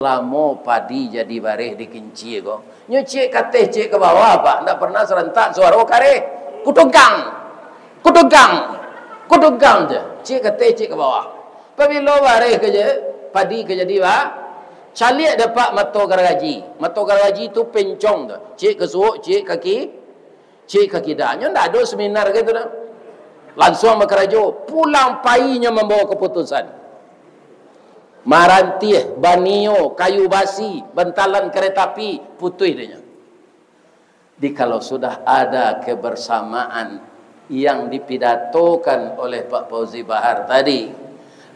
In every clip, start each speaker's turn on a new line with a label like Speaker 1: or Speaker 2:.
Speaker 1: Lamo padi jadi bareh di kinci ko. Nyuci kate cek ke bawah pak. Ndak pernah serentak suara kare. Kutugang. Je. Cek kate cek ke bawah. Pabilo bareh ke je padi ke jadi ba. Calik dapat mato gargaji. Mato gargaji tu pencong tu. Cek ke suuk, cek kaki dah. Nyo ndak ada seminar gitu dah. Langsung makarajo pulang painya membawa keputusan. Marantih, banio, kayu basi, bentalan kereta api, putih dia. Kalau sudah ada kebersamaan yang dipidatokan oleh Pak Fauzi Bahar tadi,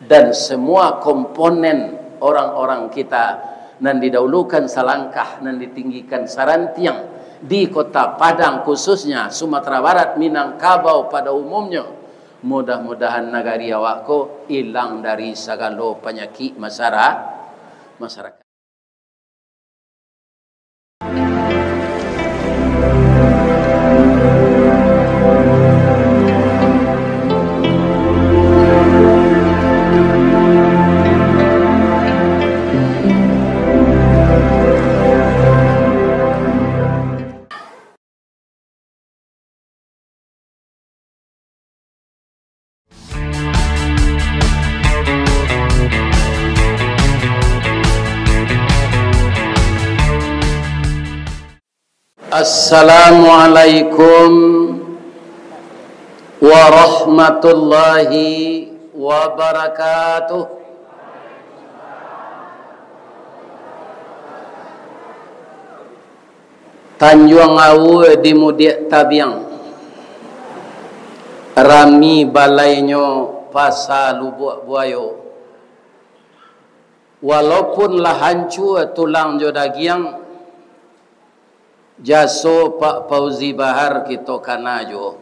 Speaker 1: dan semua komponen orang-orang kita nan didahulukan salangkah, nan ditinggikan sarantiang di kota Padang khususnya Sumatera Barat, Minangkabau pada umumnya. Mudah-mudahan nagari awakku hilang dari segala penyakit masyarakat. Assalamualaikum warahmatullahi wabarakatuh. Tanjung Awu di Mudiak Tabiang. Rami balainyo pasal Lubuk Buayo. Walaupun lah hancur tulang jodagiang, jaso Pak Fauzi Bahar kita kanajo.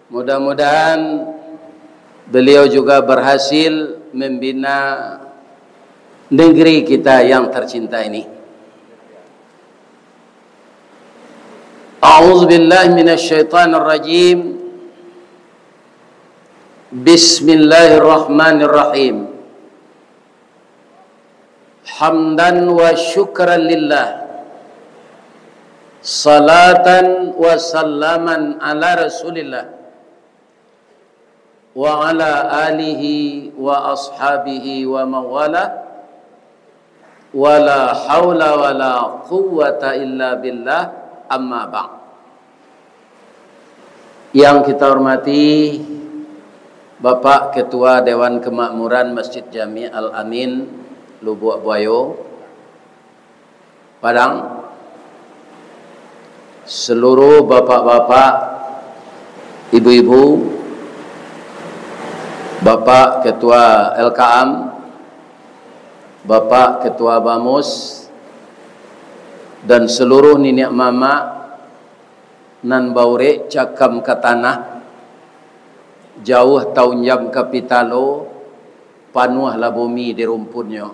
Speaker 1: Mudah-mudahan beliau juga berhasil membina negeri kita yang tercinta ini. A'udzubillahi minasyaitonir rajim. Bismillahirrahmanirrahim. Hamdan wa syukran lillah. Salatan wa sallaman ala Rasulillah wa ala alihi wa ashabihi wa mawala wa la hawla wa la quwwata illa billah, amma ba'd. Yang kita hormati Bapak Ketua Dewan Kemakmuran Masjid Jami Al-Amin Lubuk Buayo Padang, seluruh bapak-bapak, ibu-ibu, Bapak Ketua LKAM, Bapak Ketua Bamus, dan seluruh nenek mama nan baure cakam ke tanah, jauh tahun jam kapitalo, panuhlah bumi di rumpunnya.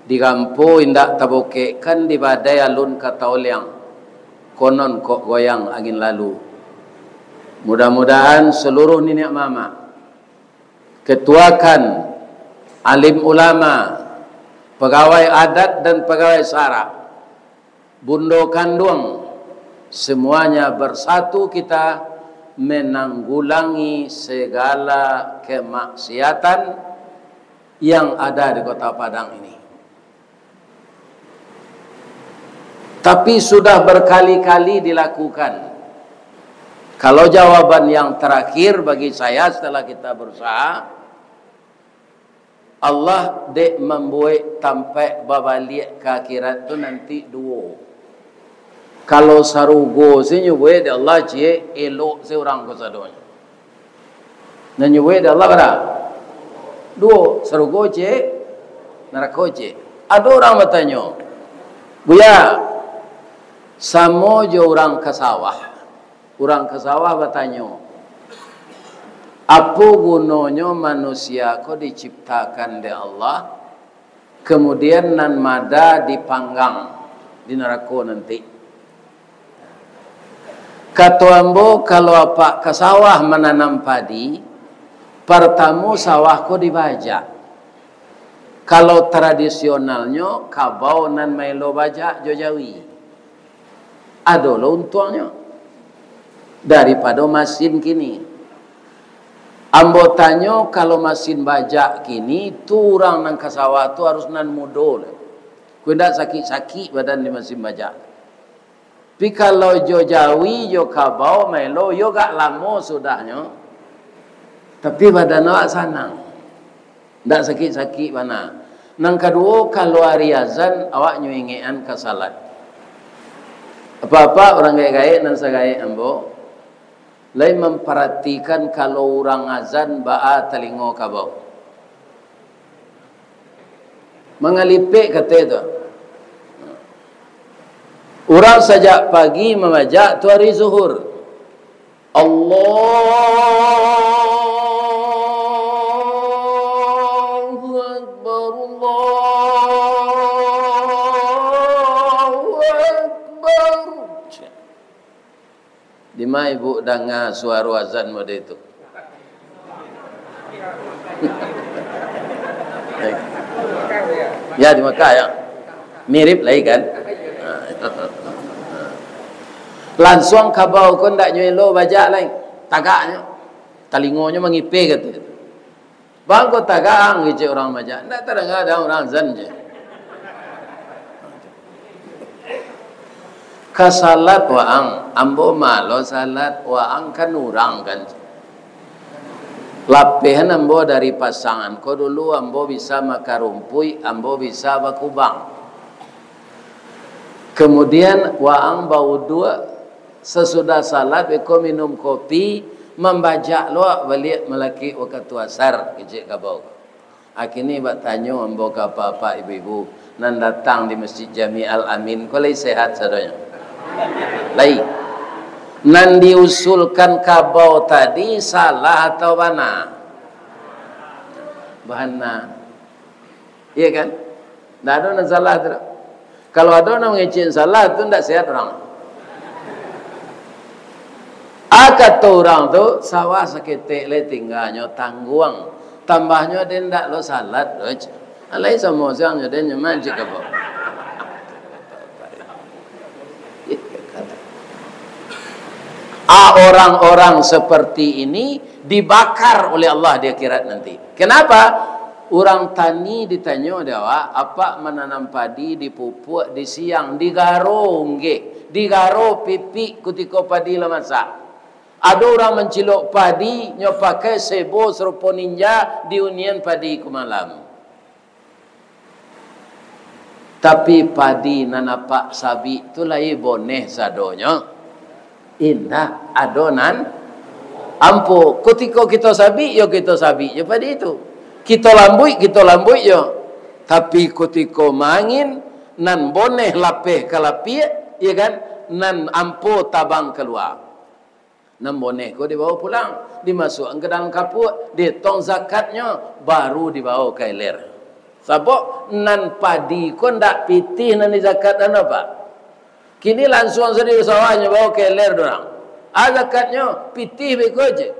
Speaker 1: Di kampo indak taboke kan di badai alun kata oliang. Konon kok goyang angin lalu. Mudah-mudahan seluruh nenek mama, ketuakan, alim ulama, pegawai adat dan pegawai sara, bundo kandung, semuanya bersatu kita menanggulangi segala kemaksiatan yang ada di kota Padang ini. Tapi sudah berkali-kali dilakukan. Kalau jawaban yang terakhir bagi saya setelah kita berusaha, Allah dek membuat sampai babalik ke akhirat tu nanti dua. Kalau sarugo si nyubuat Allah cie elok seorang kesadonya. Dan nyubuat Allah berapa? Dua. Sarugo cie neraka cie. Ada orang bertanya, Buya, samo jo orang ke sawah. Orang ke sawah bertanya, apa gunanya manusia kau diciptakan oleh Allah, kemudian nan mada dipanggang di neraka nanti. Kata ambo, kalau apa ke sawah menanam padi, pertama sawah kau dibajak. Kalau tradisionalnya kabau nan mailo bajak jo Jawi. Ado lo untungnya daripada mesin kini. Ambo tanyo kalau mesin bajak kini tu orang nang kasawah tu harus nan mudo. Ku ndak sakit-sakit badan di mesin bajak. Tapi kalau jo Jawi jo kabau mailo yo gak lama sudahnya. Tapi badan awak sanang. Ndak sakit-sakit mana. Nang kedua kalau hari azan awak nyuingean ke salat. Apa-apa orang gaya-gaya nan sagaya ambo lain memperhatikan kalau orang azan ba'a telingo kabau. Mengalipik kata itu. Orang sejak pagi memajak tu hari zuhur. Allahu Akbar, Allahu Akbar. Di mana ibu dengar suara azan mode itu? Ya di Mekah ya. Mirip lagi kan? Langsung kabau kon ndak nyelo bajak lain. Tagaknya. Telingonya mengipe kata. Bang ko tagak ngije orang bajak. Ndak terdengar ada orang azan je. Kasalat waang ambo malo salat waang kan urang kan. Lapihan ambo dari pasangan ko dulu ambo bisa makarumpui, ambo bisa bakubang. Kemudian waang bau dua sesudah salat beko minum kopi membajak lo balik melaki waktu asar kecik kabau. Akini bak tanyo ambo ka apa ibu-ibu nan datang di Masjid Jami Al Amin ko lay sehat sadanya. Lai nan diusulkan kabau tadi salah atau mana? Bahana. Iya kan? Ndak ada nan salah tu. Kalau ada orang ngecin salah tu ndak sehat orang. Kata orang tu sawah seketik le tinggalnya tangguang. Tambahnya dia ndak lo salat doh. Alai semua siang dia nyaman je kabau. Orang-orang seperti ini dibakar oleh Allah di akhirat nanti. Kenapa? Orang tani ditanya dewa apa menanam padi di pupuk di siang di garo nggih, di garo pipi ketika padi la masak. Ada orang mencilok padi nyo pakai sebo serupa ninja di unian padi ke malam. Tapi padi nanapak sabi tu lai boneh sadonyo. Indah adonan ampo ketika kita sabi yo kita sabi yo pada itu kita lambui yo tapi ketika mangin nan boneh lapeh kalapie ya kan nan ampo tabang keluar nan boneh ko dibawa pulang dimasuk ke dalam kapuk ditong zakatnya baru dibawa ke ilir sabok nan padi ko ndak pitih nan zakat apa. Kini langsung sendiri sawahnya bawa ke ler dorang. Zakatnya pitih beko je.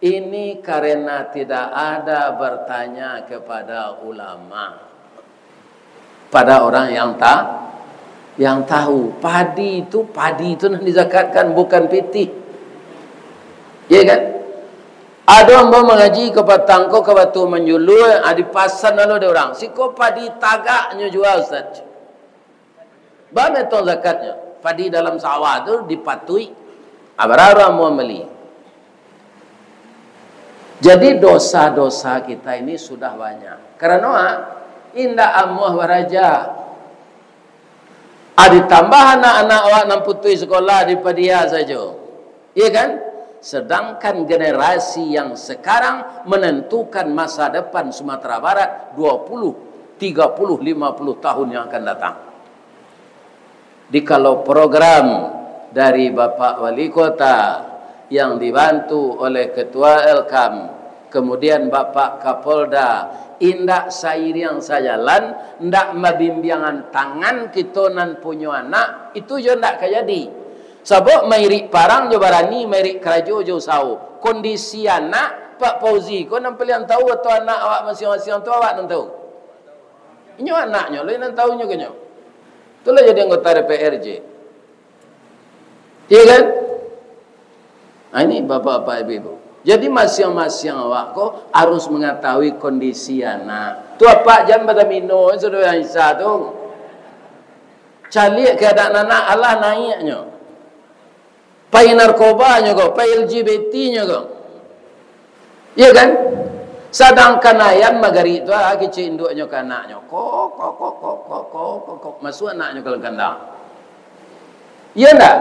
Speaker 1: Ini karena tidak ada bertanya kepada ulama. Pada orang yang tahu padi itu nak dizakatkan bukan pitih. Ya kan? Ada yang mengaji ke Patangko ke Batu Menjulu di pasar lalu ada orang. Siko padi tagaknya jual saja. Bagaimana tu zakatnya? Padi dalam sawah tu dipatui. Berapa mau beli? Jadi dosa-dosa kita ini sudah banyak. Karena indah amuah baraja. Ditambah anak-anak awak nan putui sekolah di padia saja. Iya kan? Sedangkan generasi yang sekarang menentukan masa depan Sumatera Barat 20, 30, 50 tahun yang akan datang. Kalau program dari Bapak Wali Kota yang dibantu oleh Ketua Elkam, kemudian Bapak Kapolda, indak sairiang sajalan, ndak mabimbiangan tangan kita nan punya anak, itu jo ndak kajadi. Sabok mairik parang jo barani, mairik kerajo jo sau. Kondisi anak Pak Fauzi, kau nampak yang tahu atau anak awak masing-masing tu awak nan tahu. Inyo anaknya, lo yang tahunya kenyo. Itulah jadi anggota DPRJ. Iya kan? Nah, ini bapak-bapak ibu-ibu. Jadi masing-masing awak kok harus mengetahui kondisi anak. Tu apa jam pada minum sudah yang isa tu. Cari keadaan anak Allah naiknya. Pai narkobanya kok, pai LGBT-nya kok. Iya kan? Sedangkan ayam magari itu kecil induknya ke anaknya. Kok. Masuk anaknya ke kandang. Iya enggak?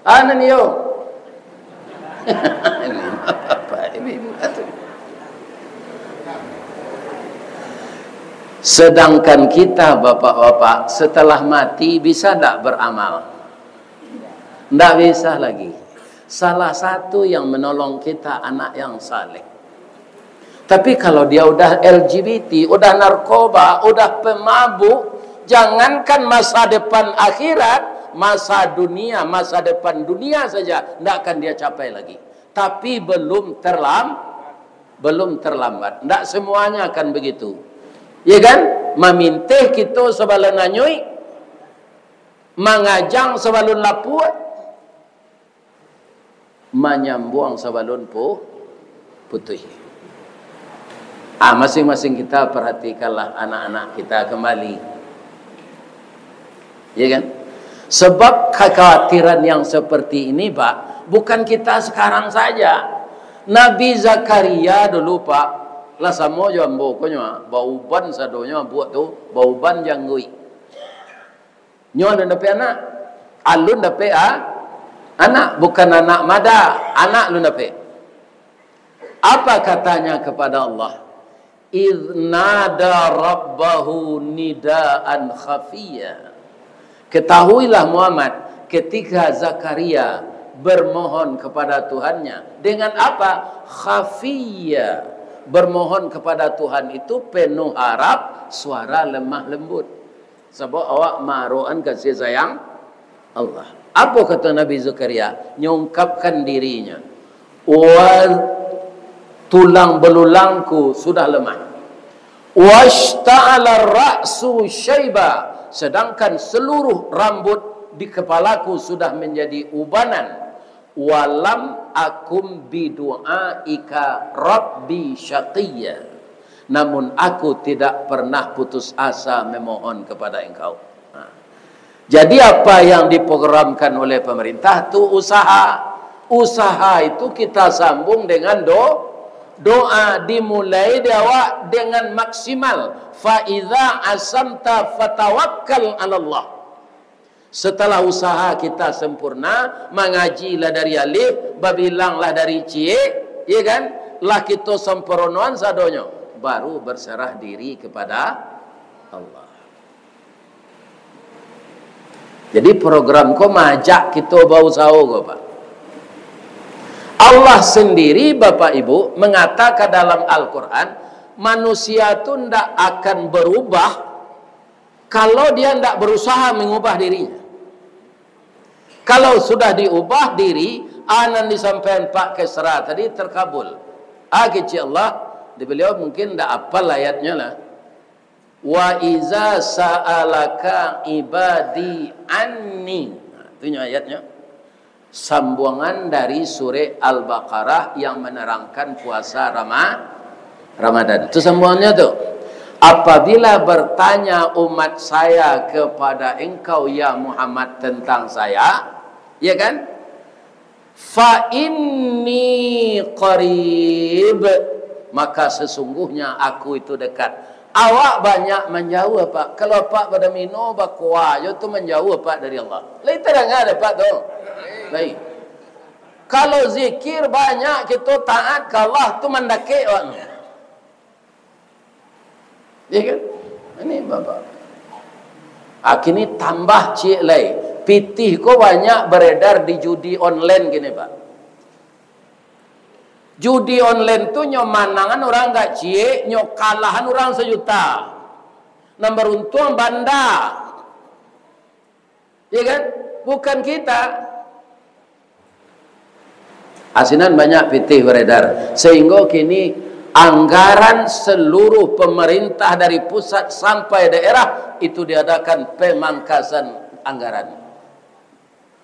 Speaker 1: Anak ni yo. Sedangkan kita bapak-bapak setelah mati bisa tak beramal? Tak bisa lagi. Salah satu yang menolong kita anak yang saleh. Tapi kalau dia udah LGBT, udah narkoba, udah pemabuk, jangankan masa depan akhirat, masa dunia, masa depan dunia saja tidak akan dia capai lagi. Tapi belum terlambat. Tidak semuanya akan begitu. Ya kan? Memintih kita sebalun anyui, mengajang sebalun laput, menyambuang sebalun putih. Masing-masing kita perhatikanlah anak-anak kita kembali. Ya kan? Sebab kekhawatiran yang seperti ini, Pak, bukan kita sekarang saja. Nabi Zakaria dulu, Pak, lah samo jambo konyo, bauban sadonya buat tu, bauban janggui. Nyo ada dapat anak, alun dapat anak, bukan anak mada, anak lu dapat. Apa katanya kepada Allah? Idnada rabbahu nidaan khafiyya. Ketahuilah Muhammad, ketika Zakaria bermohon kepada Tuhannya dengan apa? Khafiyya. Bermohon kepada Tuhan itu penuh harap, suara lemah lembut. Sebab awak maruan kasih sayang Allah. Apa kata Nabi Zakaria? Nyungkapkan dirinya. Tulang belulangku sudah lemah. Washta'ala ra'su syaiba. Sedangkan seluruh rambut di kepalaku sudah menjadi ubanan. Walam akum bidu'aika rabbi syaqiyya. Namun aku tidak pernah putus asa memohon kepada engkau. Jadi apa yang diprogramkan oleh pemerintah itu usaha. Usaha itu kita sambung dengan doa, dimulai awak dengan maksimal. Fa idza asamta fatawakkal 'ala Allah. Setelah usaha kita sempurna, mengajilah dari alif, babilanglah dari cie, ya kan? Lah kita sempurnoan sadonyo, baru berserah diri kepada Allah. Jadi program ko majak kita bau sawo ko, Pak. Allah sendiri, Bapak Ibu, mengatakan dalam Al-Quran, manusia itu tidak akan berubah kalau dia tidak berusaha mengubah dirinya. Kalau sudah diubah diri, anan disampaikan Pak Kesra tadi terkabul. Kecil Allah, di beliau mungkin tidak apal ayatnya lah. Wa iza sa'alaka ibadi anni. Itu ayatnya. Sambungan dari surah Al-Baqarah yang menerangkan puasa Ramadan. Itu sambungannya tuh. Apabila bertanya umat saya kepada engkau ya Muhammad tentang saya, ya kan? Fa inni qarib, maka sesungguhnya aku itu dekat. Awak banyak menjauh, Pak. Kalau Pak pada minum bakwa, itu menjauh, Pak, dari Allah. Lain terang ada, Pak, tuh. Baik. Kalau zikir banyak kita taat ke Allah tu mendaki orang. Ya kan? Ini Bapak. Kini tambah cik lagi. Pitih ko banyak beredar di judi online gini, Pak. Judi online tu nyomanangan orang gak cik, nyokalahan orang sejuta. Nomor untung banda. Ya kan? Bukan kita. Asinan banyak pitih beredar. Sehingga kini anggaran seluruh pemerintah dari pusat sampai daerah itu diadakan pemangkasan anggaran.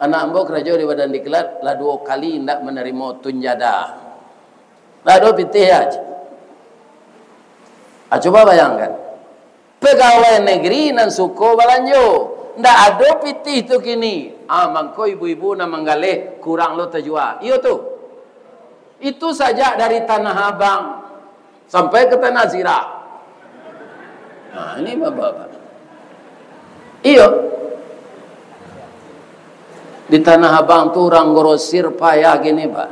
Speaker 1: Anak mbok kerja di badan diklat lah 2 kali tidak menerima tunjada. Lah 2 pitih aja. Coba bayangkan. Pegawai negeri nan suko balanjo. Ndak ada pitih tu kini. Mangko ibu-ibu na manggaleh kurang lo terjual. Iyo tu. Itu saja dari Tanah Abang sampai ke Tanah Zirah. Nah, ini bapak-bapak. Iyo. Di Tanah Abang tu orang grosir payah gini, Pak.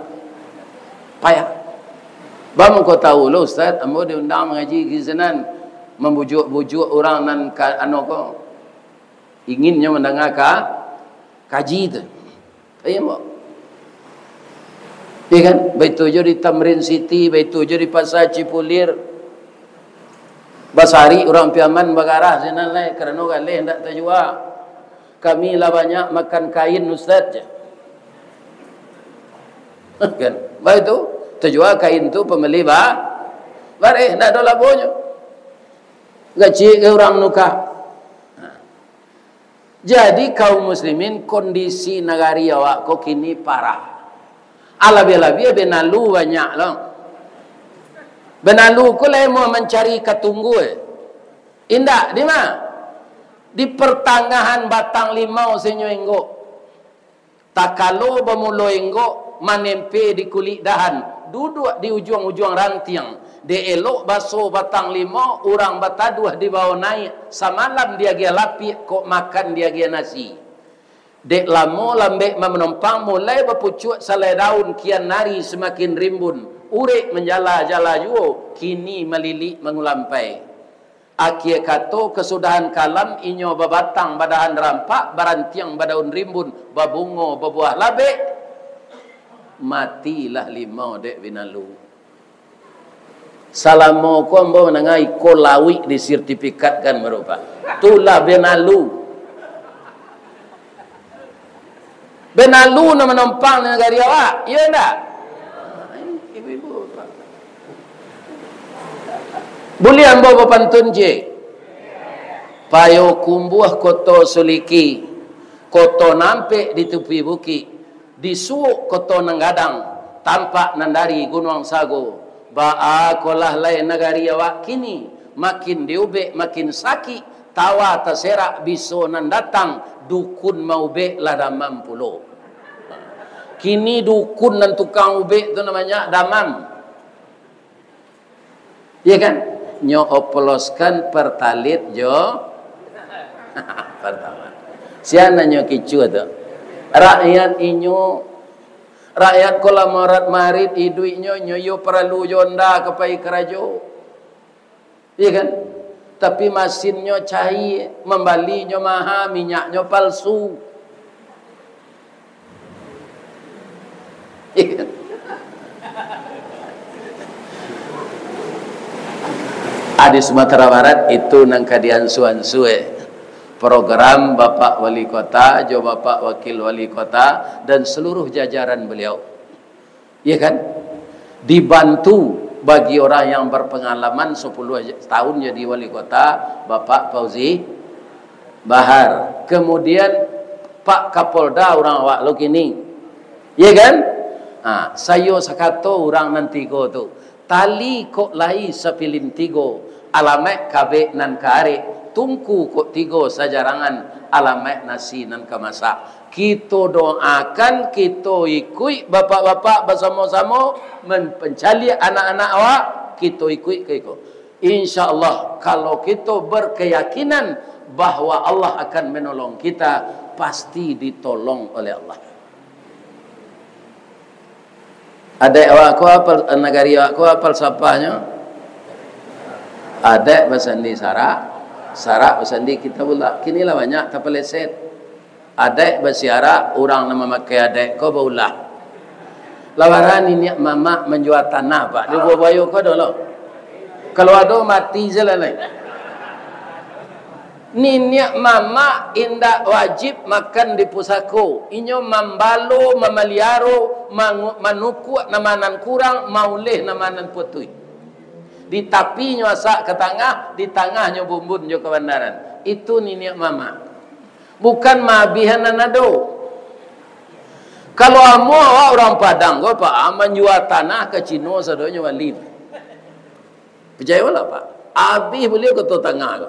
Speaker 1: Payah. Bang kau tahu lo Ustaz, ambo diundang mengaji kisanan membujuk-bujuk orang nan ko inginnya mendengar kaji itu. Iya, Mbak. Iya kan? Baik tujuh di Tamrin City, baik tujuh di Pasar Cipulir. Basari orang piaman bagarah sinan lai kerana galeh hendak terjual. Kami lah banyak makan kain Ustaz je. Kan? Baik tu terjual kain tu pembeli bareh hendak ada labonya. Gaji ke orang nukah. Jadi kaum muslimin kondisi negari awak kok kini parah. Alabi-alabi benalu banyak lah. Benalu ko le mau mencari katunggu indak di mana? Di pertengahan batang limau senyo enggo. Tak kalau bermula enggo menempe di kulit dahan, duduk di ujung-ujung rantiang. Dia elok basuh batang limau, orang bataduh di bawah naik. Samalam dia gia lapi, kok makan dia gia nasi. Dek lamo lambek menumpang mulai berpucuk salai daun kian nari semakin rimbun. Urek menjala-jala juo, kini melilik mengulampai. Akhir kato kesudahan kalam inyo babatang badahan rampak, barantiang badaun rimbun, babungo babuah labek. Matilah limau dek binalu. Salamo ko ambo menengai ko lawi di sertifikat kan merupa. Tulah benalu. Benalu na menumpang di negara awak. Ya enggak? Ibu-ibu. Boleh ambo bapantun je. Payo kumbuh koto suliki. Koto nampe di tepi bukit. Disuuk koto nanggadang. Tampak nandari gunung sago. Kolah lain negari awak kini makin diubek makin sakit tawa terserak biso nan datang dukun mau ubek lah damam pulo. Kini dukun dan tukang ubek tu namanya damam. Iya kan? Nyo oploskan pertalit jo pertama. Siapa nyo kicu tu? Rakyat inyo rakyat kola marat marit iduinyo nyoyo perlu jonda kepai kerajo. Iya kan? Tapi mesinnya cair, membalinya mahal, minyaknya palsu. Iya kan? Di Sumatera Barat itu nang kadian suan-sue. Program Bapak Wali Kota, Jo Bapak Wakil Wali Kota dan seluruh jajaran beliau. Ya kan? Dibantu bagi orang yang berpengalaman 10 tahun jadi Wali Kota, Bapak Fauzi Bahar. Kemudian Pak Kapolda orang awak lo kini. Ya kan? Sayo sakato orang nanti go tu. Tali kok lai sepilin tigo, alamek kabe nan kare. Tungku kok tigo sajarangan alamat nasi nan kemasak. Kita doakan, kita ikut bapak-bapak bersama-sama mencari anak-anak awak, kita ikut ke ikut. InsyaAllah kalau kita berkeyakinan bahawa Allah akan menolong kita, pasti ditolong oleh Allah. Adik awak aku apal negari awak aku apal sapanya? Adik bersandi Sarak bersandi kita pula. Kini lah banyak tak peleset. Adik bersiara orang nama makai adik kau baulah. Lawaran ini mama menjual tanah pak. Dia buat bayu kau dulu. Kalau ada mati je lah lain. Ninya mama indak wajib makan di pusako. Inyo membalo, memeliaro, manuku namanan kurang, mauleh namanan putui. Di tapinya asak ke tengah, di tengahnya bumbun jo ke bandaran. Itu niniak mama. Bukan mabihan nanado. Kalau amo orang Padang, kau pak aman jual tanah ke Cina sadonya wali. Percaya wala pak? Habis beliau ke tengah kau.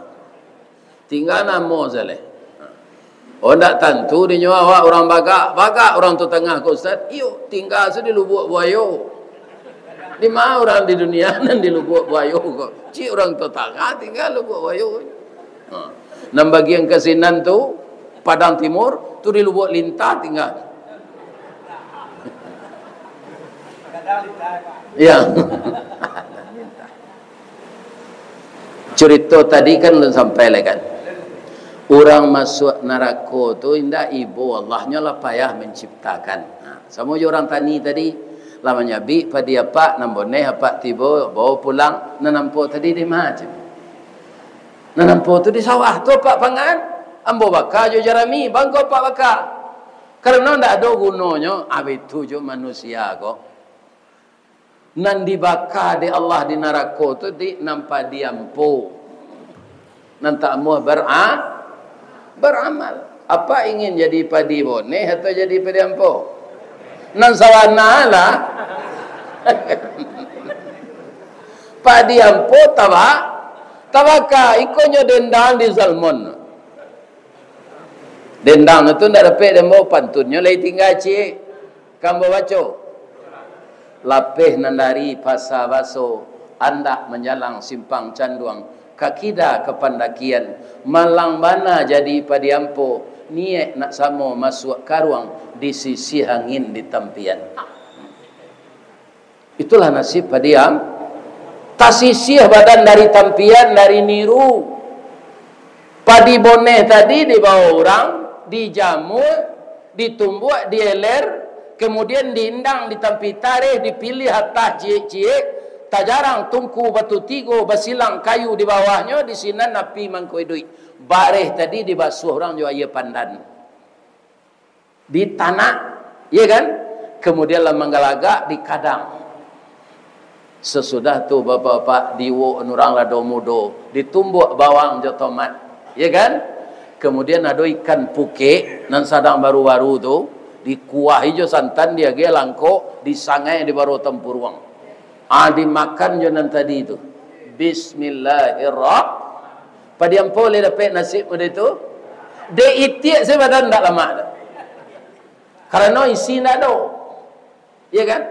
Speaker 1: Tinggal namo salah. Oh ndak tentu dia nyawa orang bagak orang tu tengah kau ustaz. Iyo tinggal di Lubuk Buaya. Di mana orang di dunia nan di Lubuk Buaya kok. Cik orang tu tengah tinggal Lubuk Buaya. Nam bagian kesinan tu Padang Timur tu di Lubuk Lintah tinggal. Ya. Cerita tadi kan belum sampai lagi kan. Orang masuk neraka tu indah ibu Allahnya lah payah menciptakan. Nah, sama je orang tani tadi lamanya bi pada apa nambone apa tiba bawa pulang nanampo tadi di macam. Nanampo tu di sawah tu pak pangan ambo baka jo jarami bangko pak baka. Karena ndak ada gunanya abitu jo manusia kok. Nan dibaka di Allah di neraka tu di nampak diampo. Nanti mu beramal. Apa ingin jadi padi boneh atau jadi padi ampo? Nan sawana lah. Padi ampo tabaka ikonyo dendang di Salmon. Dendang itu ndak dapat demo pantunnya lai tinggal cik. Kambo baco. Lapeh nandari pasa baso anda menjalang simpang canduang kakida ke pandakian malang mana jadi padiampo niat nak samo masuk karuang di sisi angin di tampian. Itulah nasib padiam tasisih badan dari tampian dari niru. Padi boneh tadi dibawa orang dijamu ditumbuk dieler kemudian diindang, ditampi tarikh, dipilih atas ciek-ciek, tak jarang tungku batu tigo, basilang kayu di bawahnya, di sini napi mangkoi duit. Bareh tadi dibasuh orang juga ia pandan. Di tanah, ya kan? Kemudian lah manggalagak di kadang. Sesudah tu bapak-bapak diwo nurang lado mudo, ditumbuk bawang jo tomat, ya kan? Kemudian ada ikan puke, nan sadang baru-baru tu, dikuah hijau santan dia ge langko disangai di baru tempurwang dimakan jonan tadi itu bismillahirrahmanirrahim padi ampo le dapat nasib pada itu de itiak se badan ndak lama dah karena isi ndak ada ya kan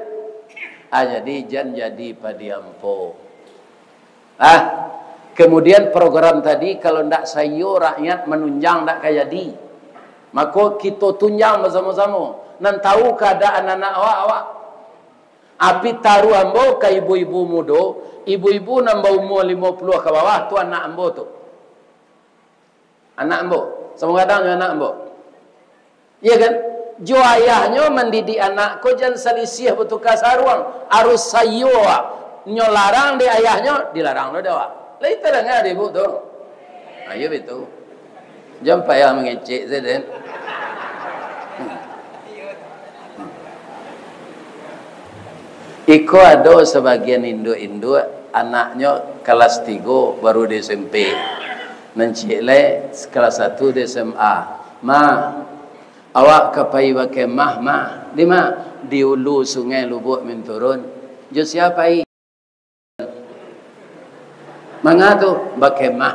Speaker 1: jadi jan jadi padi ampo kemudian program tadi kalau ndak sayo rakyat menunjang ndak kaya di maka kita tunjang bersama-sama nan tahu keadaan anak awak api taruh ambo ke ibu-ibu muda ibu-ibu nambah umur 50 ke bawah tu anak ambo tu anak ambo sama kadang anak ambo iya kan jo ayahnya mendidik anak ko jan salisih bertukar saruang arus sayo nyolarang di ayahnya dilarang lo dewa lain terang ibu tu ayo betul jam payah mengecek saya. Iko ada sebagian induk-induk anaknya kelas 3 baru di SMP. Nancik le kelas 1 di SMA. Ma, awak kapai pakai ma. Di ma di ulu sungai Lubuk menturun. Jo siapa i? Manga tu pakai mah.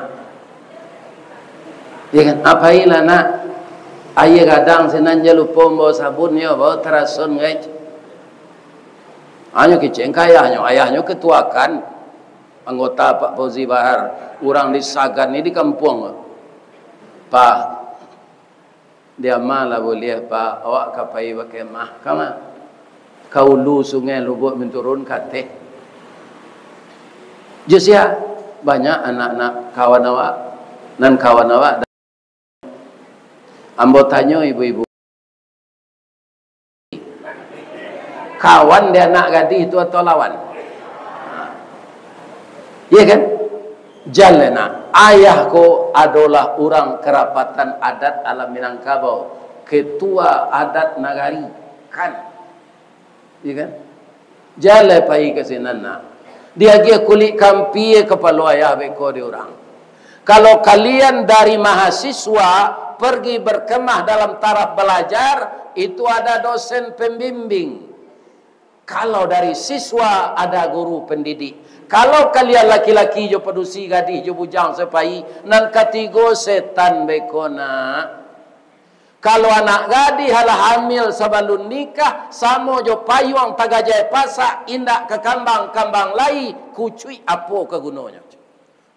Speaker 1: Ya kan apa ilah nak ayah kadang senanja lupa bawa sabunnya bawa terasun guys hanya keceng ayahnya ketuakan anggota Pak Fauzi Bahar orang di Sagan ini di kampung Pak dia malah boleh Pak awak kapai pakai mah kama kau lu sungai Lubuk menturun kate jesia banyak anak-anak kawan awak dan kawan awak ambo tanya ibu-ibu kawan dia anak gadis itu atau lawan iya kan jalana ayahku adalah orang kerapatan adat alam Minangkabau ketua adat nagari kan iya kan jale pai kesinana Dia kulit kampi kepala ayah beko di orang. Kalau kalian dari mahasiswa pergi berkemah dalam taraf belajar, itu ada dosen pembimbing. Kalau dari siswa ada guru pendidik. Kalau kalian laki-laki jo pedusi gadis jo bujang sepai nan katigo setan bekona. Kalau anak gadis halah hamil sebelum nikah samo jo payuang tagajai pasak indak ke kambang lai kucui apa ke gunanya.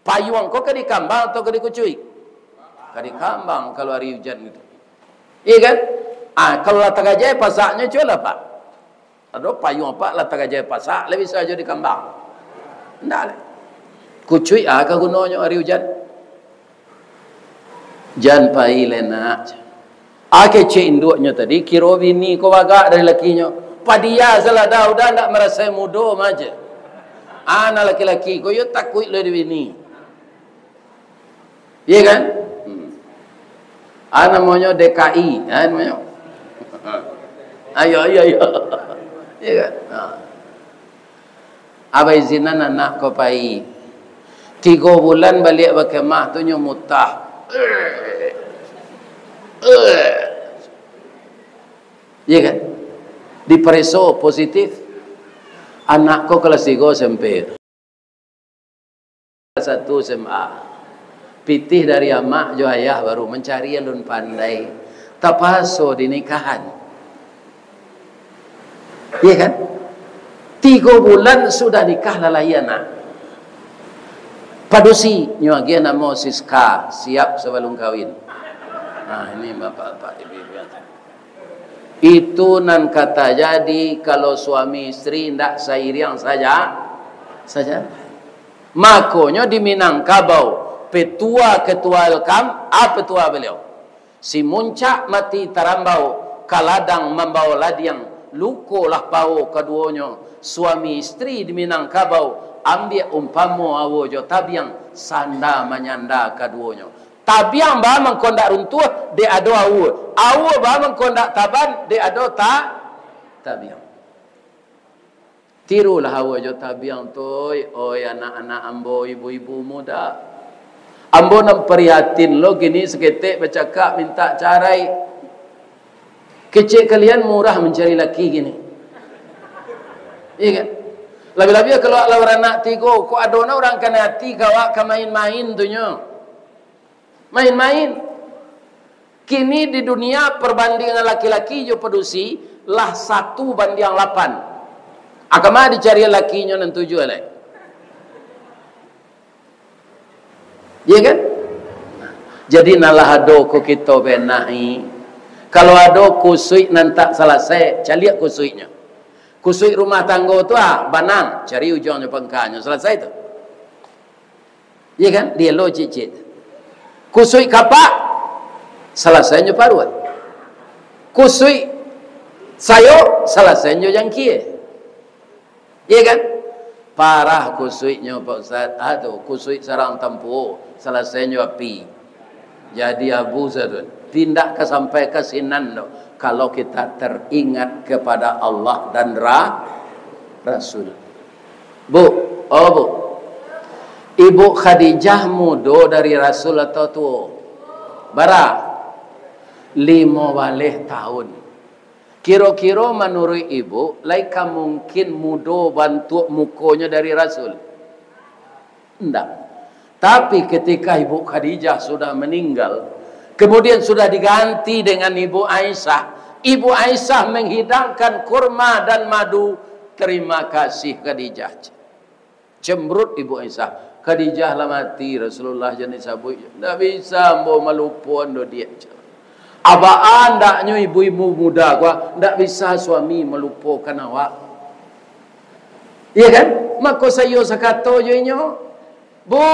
Speaker 1: Payuang kau ke di kambang atau ke di kucui? Ke di kambang kalau hari hujan itu. Iya kan? Kalau lah tagajai pasaknya cuy lah pak. Ada payung apa lah tagajai pasak lebih saja di kambang. Ndak lah. Kucui ke gunanya hari hujan. Jan pai lenak. Ake cek induknya tadi kira bini ko wagak dari lakinya. Padia salah dah udah ndak merasa muda aja. Anak laki-laki ko yo takut le bini. Iya kan? Anak maunya DKI, namanya. Ayo. Iya kan? Abai zinan anak ko pai. 3 bulan balik berkemah tu nyo mutah. Iya kan? Diperiksa positif. Anakku kelas 3 SMP. Kelas 1 SMA. Pitih dari amak jo ayah baru mencari yang lun pandai. Tapaso di nikahan. Iya kan? 3 bulan sudah nikah lalai anak. Padusi nyuagia nama Siska siap sebelum kawin. Nah ini bapak-bapak ibu-ibu yang itu nan kata jadi kalau suami istri ndak sairiang saja makonyo di Minangkabau ketua Elkam petua beliau si muncak mati tarambau kaladang membawa ladiang lukolah pau keduanya suami istri di Minangkabau ambil umpamo awojo tabiang sanda menyanda keduanya tabiang bah mengkondak runtuh de ado awu bah mengkondak taban de ado tabiang tirulah awu jo tabiang toy oi anak-anak ambo ibu-ibu muda ambo nam prihatin lo gini seketik bercakap minta carai kecil kalian murah mencari laki gini iya kan lebih-lebih kalau lawan anak tigo ko adona orang kena hati kawak ka main-main tu nyo main-main. Kini di dunia perbandingan laki-laki jo pedusi lah 1:8. Akama dicari lakinya nan 7 alai. Iya kan? Jadi nalah ado ko kita benahi. Kalau ado kusui nan tak selesai, caliak kusuinya. Kusui rumah tangga tu banang, cari ujungnya pengkanya selesai tu. Iya kan? Dia lo cicit. Kusui kapak selesainya paruan. Kusui sayo selesainya jangkie. Iya kan? Parah kusuinya Pak Ustaz. Aduh, kusui sarang tempuh selesainya api. Jadi abu zadun. Tindak ke sampai ke sinan kalau kita teringat kepada Allah dan Rasul. Bu, Bu. Ibu Khadijah muda dari Rasul atau tua? Bara 15 tahun. Kira-kira menurut ibu, laika mungkin muda bantu mukonya dari Rasul? Tidak. Tapi ketika ibu Khadijah sudah meninggal, kemudian sudah diganti dengan ibu Aisyah. Ibu Aisyah menghidangkan kurma dan madu. Terima kasih Khadijah. Cemberut ibu Aisyah. Khadijah lah mati Rasulullah jenis sabu. Tak bisa mau melupuan do dia. Abaan ndaknya ibu-ibu muda gua ndak bisa suami melupakan awak. Iya kan? Maka saya sakato jo inyo. Bu.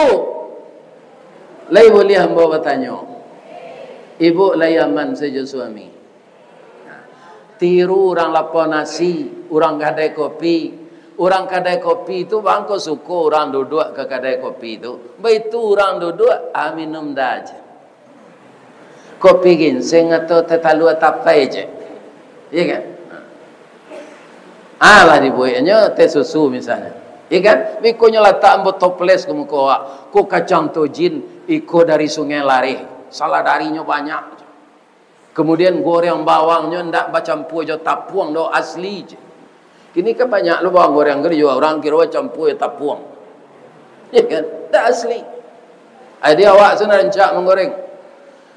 Speaker 1: Lai boleh hamba bertanya. Ibu layaman saja suami. Tiru orang lapor nasi, orang kedai kopi. Orang kedai kopi itu bangko suka orang duduk ke kedai kopi itu. Begitu orang duduk, minum dah aja. Kopi ginseng atau tetalu atau apa aja. Iya kan? Lah dibuatnya teh susu misalnya. Ya kan? Ikonya letak ambo toples ke muka awak. Ko kacang tojin iko dari sungai lari. Salah darinya banyak. Kemudian goreng bawangnya ndak bacampur jo tapuang do asli je. Kini kan banyak lo bawang goreng gede juga orang kira campur jo tapuang. Ya kan? Tak asli. Dia awak sana rencak menggoreng.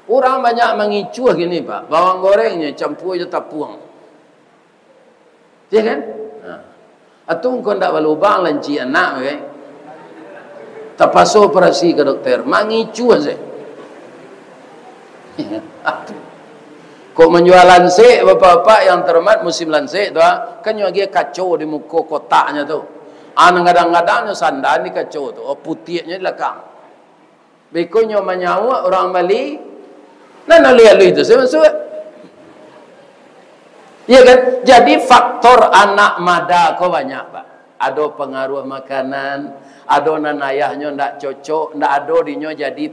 Speaker 1: Orang banyak mengicuh gini Pak. Bawang gorengnya campur jo tapuang. Ya kan? Atau kau ndak balubang lanci anak kan? Terpaksa operasi ke dokter. Mengicuh aja. Kok menjual lansik bapak-bapak yang terhormat musim lansik tu kan lagi kacau di muka kotaknya tu. Kadang-kadangnya sandan di kacau tu. Putihnya di belakang. Bekonyo menyawa orang Bali. Nana lihat itu saya masuk. Ya kan? Jadi faktor anak mada kau banyak Pak. Ada pengaruh makanan, ada nan ayahnya ndak cocok, ndak ada dinyo jadi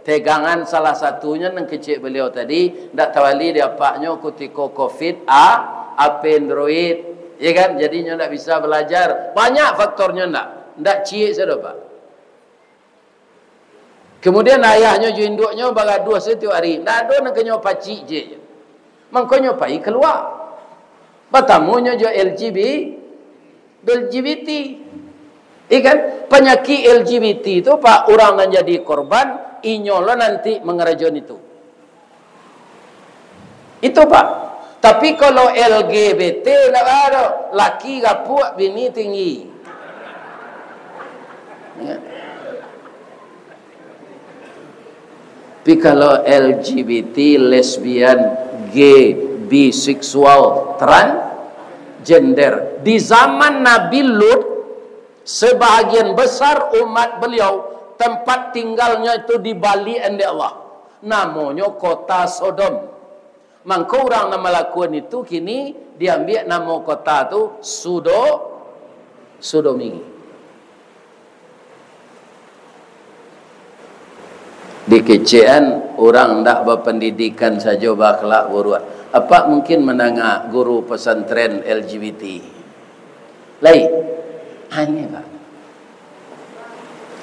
Speaker 1: pegangan salah satunya nang kecil beliau tadi ndak tawali dia paknya ketika Covid Android. Ya kan? Jadinya ndak bisa belajar. Banyak faktornya ndak cik sudah Pak. Kemudian ayahnya jo induknya bagaduh setiap hari. Ndak ada nang kenyo pacik je. Mangkonyo pai keluar. Batamunya jo LGBT. Ikan penyakit LGBT itu Pak orang yang jadi korban, inyolo nanti mengerajun itu. Itu Pak. Tapi kalau LGBT tak ada, laki gapuk, bini tinggi. Ya. Tapi kalau LGBT, lesbian, gay, biseksual, transgender, di zaman Nabi Lut, sebahagian besar umat beliau tempat tinggalnya itu di Bali ende Allah. Namanya kota Sodom. Maka orang nama lakukan itu kini diambil nama kota itu Sodomi. Di kecil orang ndak berpendidikan saja bakhlak buruan. Apa mungkin menangah guru pesantren LGBT? Lain. Hanya Pak.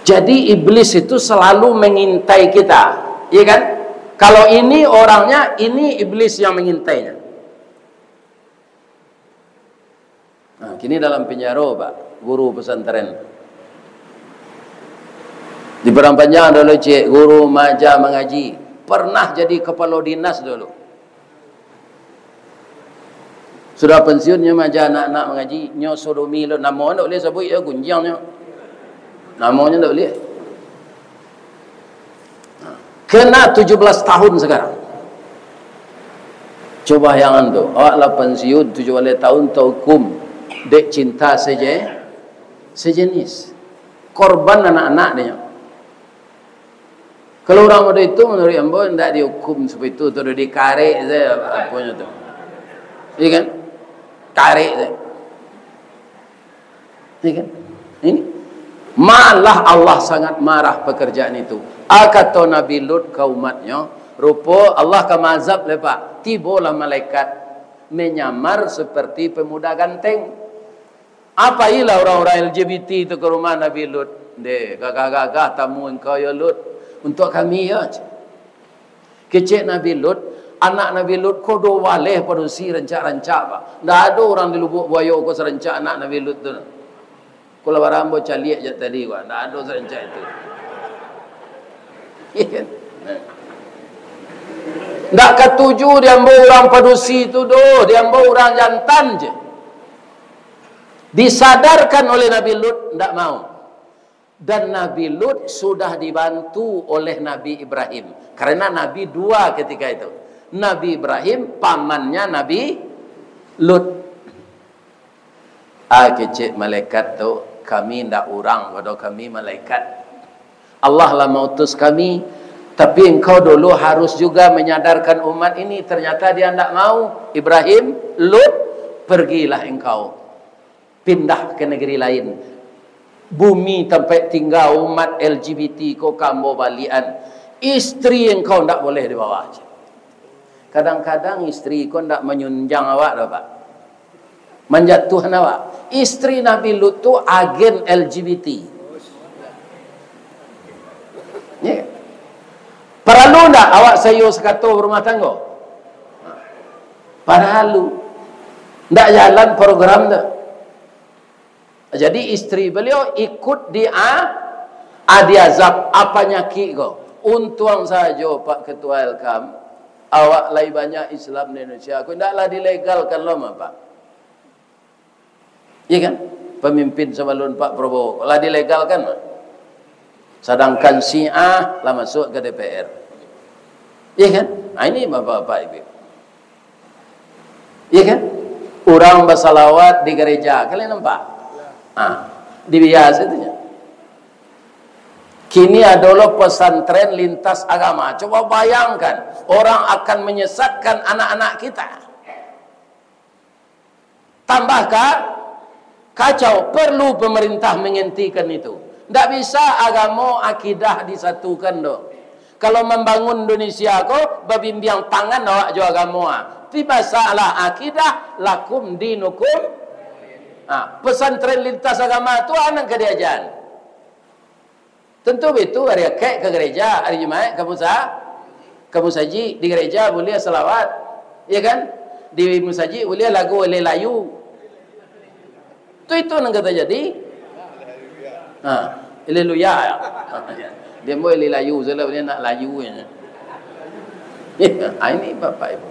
Speaker 1: Jadi iblis itu selalu mengintai kita, ya kan? Kalau ini orangnya, ini iblis yang mengintainya. Nah, kini dalam penjara Pak, guru pesantren. Di Padang Panjang dulu cik guru maja mengaji, pernah jadi kepala dinas dulu. Sudah pensiunnya maja anak-anak mengaji, nyo sodomi lo, namanya tak boleh sebut ya gunjangnya. Namanya tak boleh. Kena 17 tahun sekarang. Coba yang tu, awaklah pensiun 17 tahun tau hukum dek cinta saja sejenis. Korban anak-anak dia. Kalau orang muda itu menurut ambo tidak dihukum seperti itu, sudah dikarek saja apanya tu. Iya kan? Karek saja. Iya kan? Ini malah Allah sangat marah pekerjaan itu. Kata Nabi Lut ke umatnya, rupa Allah ke mazhab lepak. Tibalah malaikat menyamar seperti pemuda ganteng. Apa ilah orang-orang LGBT itu ke rumah Nabi Lut? Deh, gagah-gagah tamu engkau ya Lut. Untuk kami ya. Kecik Nabi Lut, anak Nabi Lut kodo waleh padusi rancak-rancak Pak. Tidak ada orang di Lubuk Buaya ko serencak anak Nabi Lut tu. Kalau barambo caliak je tadi ko, tidak ada serencak itu. Iya. Tidak ketuju dia ambo orang padusi itu do, dia ambo orang jantan je. Disadarkan oleh Nabi Lut, tidak mau. Dan Nabi Lut sudah dibantu oleh Nabi Ibrahim. Karena Nabi dua ketika itu. Nabi Ibrahim, pamannya Nabi Lut. Kecik malaikat tu, kami tidak orang, pada kami malaikat. Allah lah mengutus kami. Tapi engkau dulu harus juga menyadarkan umat ini. Ternyata dia tidak mau. Ibrahim, Lut, pergilah engkau. Pindah ke negeri lain. Bumi tempat tinggal umat LGBT kau kambo balian. Istri yang kau tidak boleh dibawa. Kadang-kadang istri kau tidak menyunjang awak dah Pak. Menjatuhkan awak. Istri Nabi Lut tu agen LGBT. Ya. Perlu tak awak sayur sekatur rumah tangga? Perlu. Tak jalan program tu. Jadi istri beliau ikut diazab apa nyaki kau. Untung saja Pak Ketua Elkam, awak lagi banyak Islam di Indonesia. Aku tidaklah dilegalkan lama Pak. Iya kan? Pemimpin sebelum Pak Prabowo. Kalau dilegalkan, sedangkan Syiah lah masuk ke DPR. Iya kan? Nah, ini bapak-bapak ibu. Iya kan? Orang bersalawat di gereja. Kalian nampak? Dibiasa itunya. Kini adalah pesantren lintas agama. Coba bayangkan, orang akan menyesatkan anak-anak kita. Tambahkan kacau, perlu pemerintah menghentikan itu. Tak bisa agama akidah disatukan dok. Kalau membangun Indonesia ko berbimbang tangan awak jo agama. Tapi masalah akidah lakum dinukum. Pesantren lintas agama tu anak kediajan. Tentu itu hari kek ke gereja, hari Jumat kamu saji di gereja boleh selawat, ya kan? Di musaji boleh lagu oleh layu. Itu yang kata jadi. Haleluya. Dia boleh layu, sebab dia nak layu nya. Ini Bapak Ibu.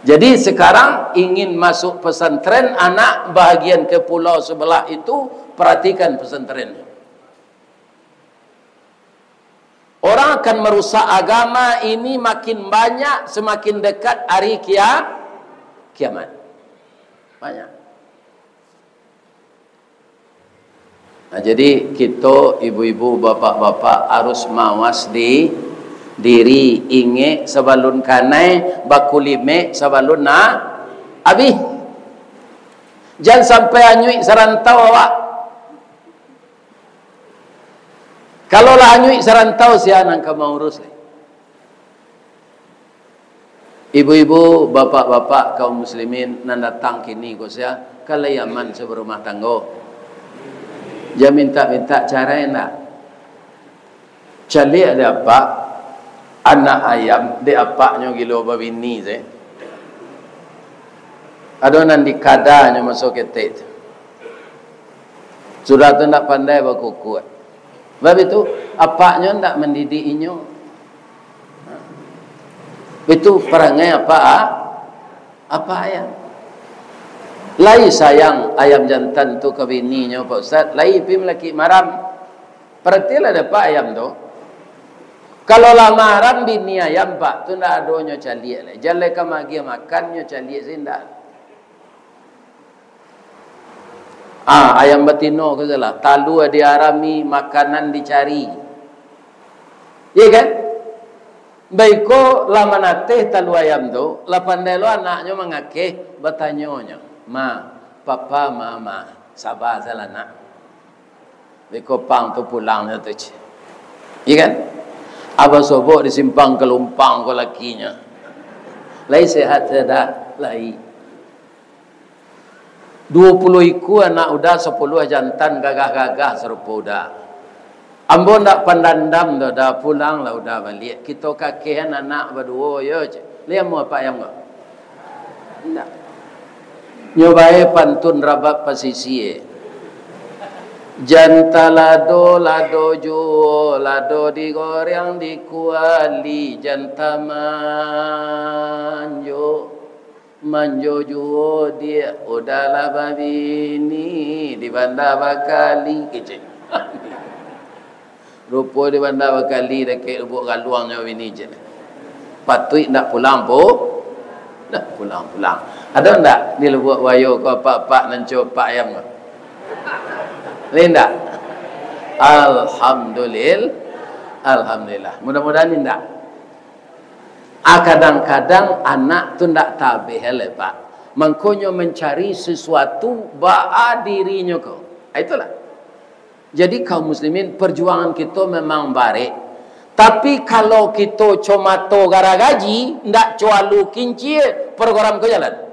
Speaker 1: Jadi sekarang ingin masuk pesantren, anak bahagian ke pulau sebelah itu, perhatikan pesantren. Orang akan merusak agama ini makin banyak, semakin dekat hari kiamat. Banyak. Nah, jadi kita ibu-ibu, bapak-bapak harus mawas di diri inge sebelum kanai bakulime sebelum na habis. Jangan sampai anyui serantau awak. Kalau lah anyui serantau siapa nak mau urus. Ibu-ibu, bapak-bapak kaum muslimin nan datang kini ko sia kalayaman seberumah tangga. Jangan minta-minta cara enak. Cali ada apa? Anak ayam di apaknya gilo babini je. Ada nan di kadanya masuk ketek. Sudah tu nak pandai berkuku. Sebab itu apaknya tak mendidik inyo. Itu perangai apa ayam. Lai sayang ayam jantan tu ke bininya Pak Ustaz. Lai pim laki maram. Perhatilah dapat ayam tu. Kalau lamaran bini ayam Pak tu ndak adonyo caliak lah. Jalan ke magi makannya caliak sindak. Ayam betino ke salah. Talu diarami, makanan dicari. Iya kan? Baiko lama nateh talu ayam tu, la pandai lo anaknya mengakeh bertanyonya. Ma, papa, mama, sabar salah nak. Baiko pang tu pulangnya tu. Iya kan? Abah sobok disimpang ke lumpang ke lakinya. Lai sehat sedah, lai. 20 iku anak udah 10 jantan gagah-gagah serupa udah. Ambo ndak pandandam dah pulang lah udah balik. Kita kakehan anak berdua yo. Lihat mau apa yang enggak? Ndak. Nyobae pantun rabak pasisi. Janta lado juo, lado digoreng dikuali, janta manjo juo dia udahlah babini di bandar bakali kecil. Rupa di bandar bakali dekat lubuk galuangnya bini je. Patut nak pulang nak pulang. Ada enggak di lubuk wayo kau pak nanco pak ayam kau? Linda. Alhamdulillah. Mudah-mudahan indah. Kadang-kadang anak tu ndak tabih Pak. Mangkonyo mencari sesuatu ba'a dirinya kau. Itulah. Jadi kaum muslimin perjuangan kita memang baik. Tapi kalau kita cuma to gara gaji, ndak cualu kinci program ke jalan.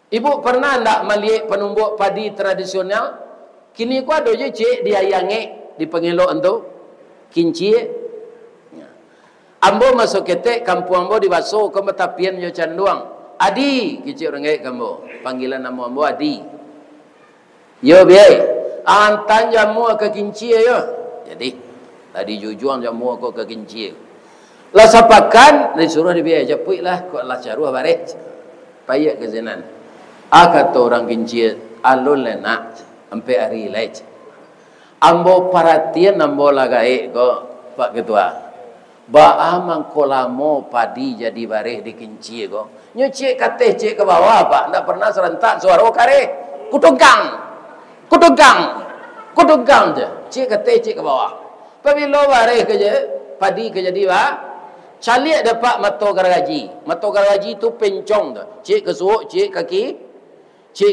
Speaker 1: Ibu pernah ndak melihat penumbuk padi tradisional? Kini ku ada je cik dia yange di pengelok ento kinci. Ambo masuk ketek kampung ambo di Baso ke Metapian yo canduang. Adi, kicik orang gay kambo. Panggilan nama ambo Adi. Yo biai, antan jamu ke kinci yo. Jadi tadi jujuang jamu aku ke kinci. Lah sapakan disuruh di biai japui lah kok lah caruh bare. Payak ke zenan. Kata orang kinci alun lenak sampai hari lain. Ambo perhatian ambo lagai ko Pak Ketua. Ba mangkolamo padi jadi bareh di kinci ko. Nyo cik kateh cik ke bawah Pak, ndak pernah serentak suara kare. Kutugang. Kutugang je. Cik kateh cik ke bawah. Pabilo bareh ke je padi ke jadi ba. Calik dapat mato gargaji. Mato gargaji tu pencong tu. Cik ke suuk, cik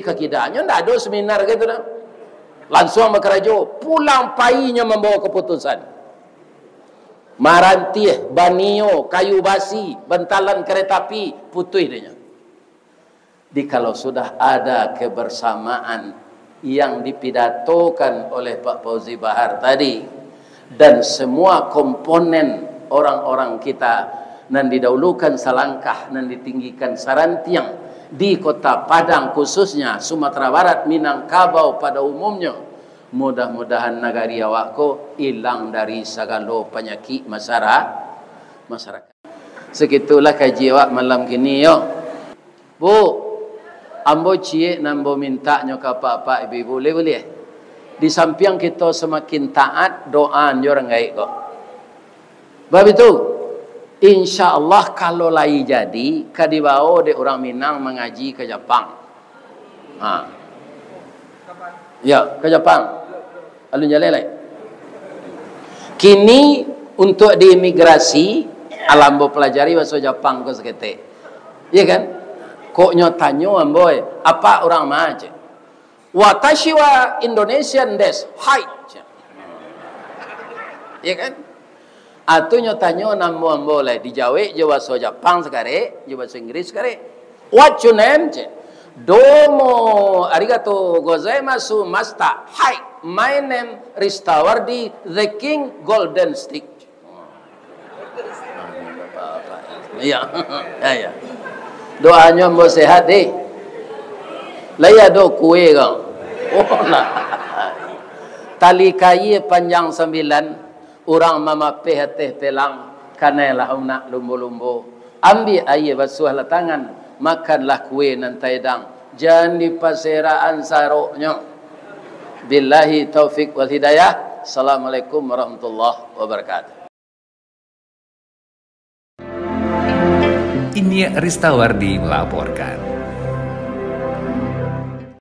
Speaker 1: kaki dah. Nyo ndak ada seminar gitu dah. Langsung makarajo pulang painya membawa keputusan. Marantih, banio, kayu basi, bentalan kereta api, putih dia. Di kalau sudah ada kebersamaan yang dipidatokan oleh Pak Fauzi Bahar tadi, dan semua komponen orang-orang kita nan didahulukan salangkah, nan ditinggikan sarantiang di kota Padang khususnya, Sumatera Barat, Minangkabau pada umumnya. Mudah-mudahan nagari awakku hilang dari segala penyakit masyarakat. Sekitulah kaji awak malam kini yo. Bu, ambo cie nambo minta nyo ka pak ibu boleh. Di samping kita semakin taat doa nyo orang gaib kok. Bab itu insya-Allah kalau lai jadi kadibao de orang Minang mengaji ke Jepang. Ya, ke Jepang. Alun jalan lain. Kini untuk di imigrasi alambo pelajari bahasa Jepang ke sekete. Iya kan? Kok nyotanyo amboy, apa orang maje? Watashi wa Indonesian des. Hai. Iya kan? Atu nyotanyo nambo amboleh di Jawa je bahasa Jepang sekare, je bahasa Inggris sekare. What your name? Domo arigato gozaimasu master. Hai, my name Ristawardi the King Golden Stick. Iya, ya. Doanya mau sehat deh. Laya do kue kau. Oh nah. Tali kayu panjang 9, orang mama pehateh pelang, kanelah nak lumbu-lumbu. Ambil air basuh lah tangan. Makanlah kue nan taidang, jangan di paseraan saroknya. Billahi taufik wal hidayah. Assalamualaikum warahmatullahi wabarakatuh.
Speaker 2: Ini Ristawardi melaporkan.